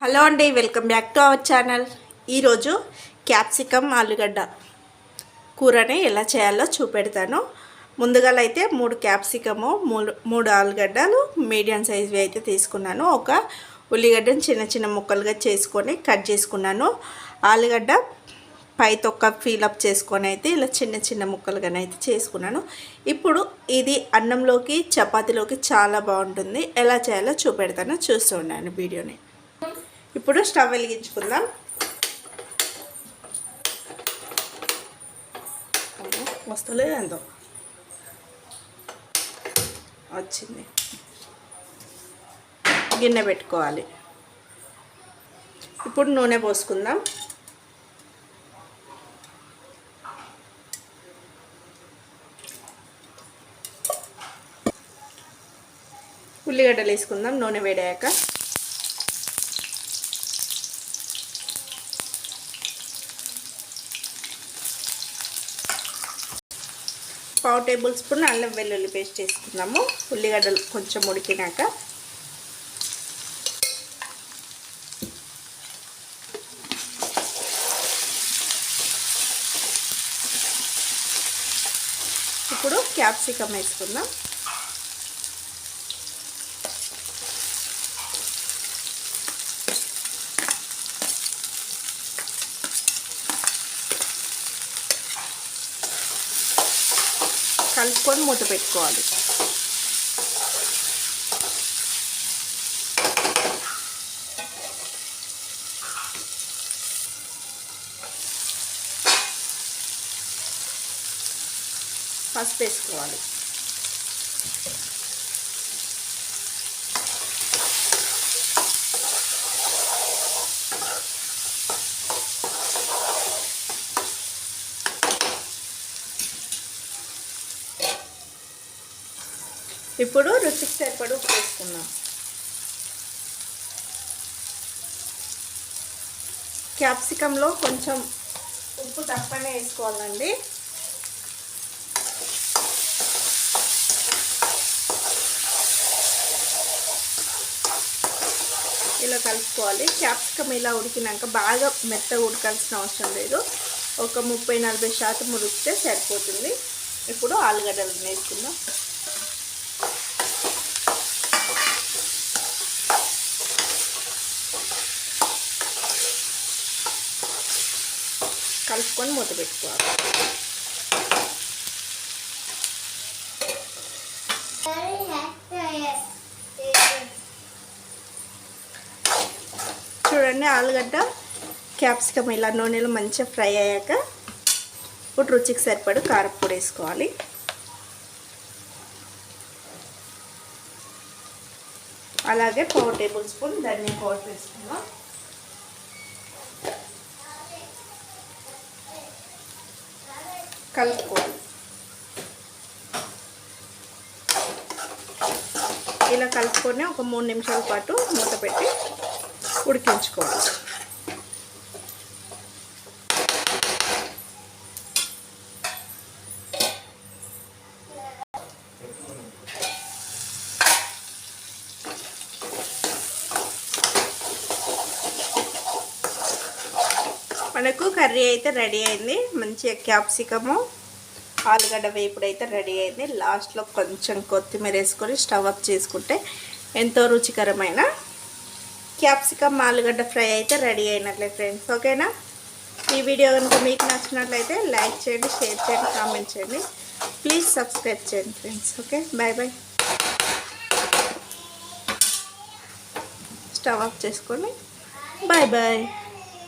Hello అండి, welcome back to our channel. ఈరోజు capsicum ఆలుగడ్డ కూరని ఎలా చేయాలో చూపెడతాను. ముందుగా అయితే 3 క్యాప్సికము, 3 ఆలుగడ్డలు మీడియం సైజ్వి అయితే తీసుకున్నాను. ఒక ఉల్లిగడ్డను చిన్న చిన్న ముక్కలుగా చేసుకొని కట్ చేసుకున్నాను. ఆలుగడ్డ పై తొక్క ఫీలప్ చేసుకొని అయితే ఇలా చిన్న చిన్న ముక్కలుగానైతే చేసుకున్నాను. ఇప్పుడు ఇది అన్నంలోకి చపాతీలోకి చాలా బాగుంటుంది. ఎలా చేయాలో చూపెడతాను, చూస్తూ ఉన్నాను వీడియోని. ఇప్పుడు స్టవ్ వెలిగించుకుందాం. వస్తలేదు, ఎంతో వచ్చింది. గిన్నె పెట్టుకోవాలి. ఇప్పుడు నూనె పోసుకుందాం. ఉల్లిగడ్డలు వేసుకుందాం నూనె వేడాక. పావు టేబుల్ స్పూన్ అల్లం వెల్లుల్లి పేస్ట్ వేసుకుందాము. ఉల్లిగడ్డలు కొంచెం ఉడికినాక ఇప్పుడు క్యాప్సికమ్ వేసుకుందాం. కలుపుకొని మూత పెట్టుకోవాలి. పసుపు వేసుకోవాలి. ఇప్పుడు రుచికి సరిపడా ఉప్పు వేసుకుందాం. క్యాప్సికంలో కొంచెం ఉప్పు తక్కువనే వేసుకోవాలండి. ఇలా కలుపుకోవాలి. క్యాప్సికమ్ ఇలా ఉడికినాక బాగా మెత్తగా ఉడకాల్సిన అవసరం లేదు. ఒక 30-40% ఉడికితే సరిపోతుంది. ఇప్పుడు ఆలుగడ్డలు వేసుకుందాం. కలుపుకొని మూత పెట్టుకోవాలి. చూడండి, ఆలుగడ్డ క్యాప్సికమ్ ఇలా నూనెలో మంచిగా ఫ్రై అయ్యాక ఇప్పుడు రుచికి సరిపడు కారపొడి వేసుకోవాలి. అలాగే పావు టేబుల్ స్పూన్ ధనియా పౌడర్ వేసుకుందాం. కలుపుకోవాలి. ఇలా కలుపుకొని ఒక 3 నిమిషాల పాటు మూత పెట్టి ఉడికించుకోవాలి. మనకు కర్రీ అయితే రెడీ అయింది. మంచిగా క్యాప్సికము ఆలుగడ్డ వేపుడు అయితే రెడీ అయింది. లాస్ట్లో కొంచెం కొత్తిమీర వేసుకొని స్టవ్ ఆఫ్ చేసుకుంటే ఎంతో రుచికరమైన క్యాప్సికమ్ ఆలుగడ్డ ఫ్రై అయితే రెడీ అయినట్లే ఫ్రెండ్స్. ఓకేనా? ఈ వీడియో కనుక మీకు నచ్చినట్లయితే లైక్ చేయండి, షేర్ చేయండి, కామెంట్ చేయండి. ప్లీజ్ సబ్స్క్రైబ్ చేయండి friends. Okay, bye bye. Stove off చేసుకొని బాయ్ బాయ్.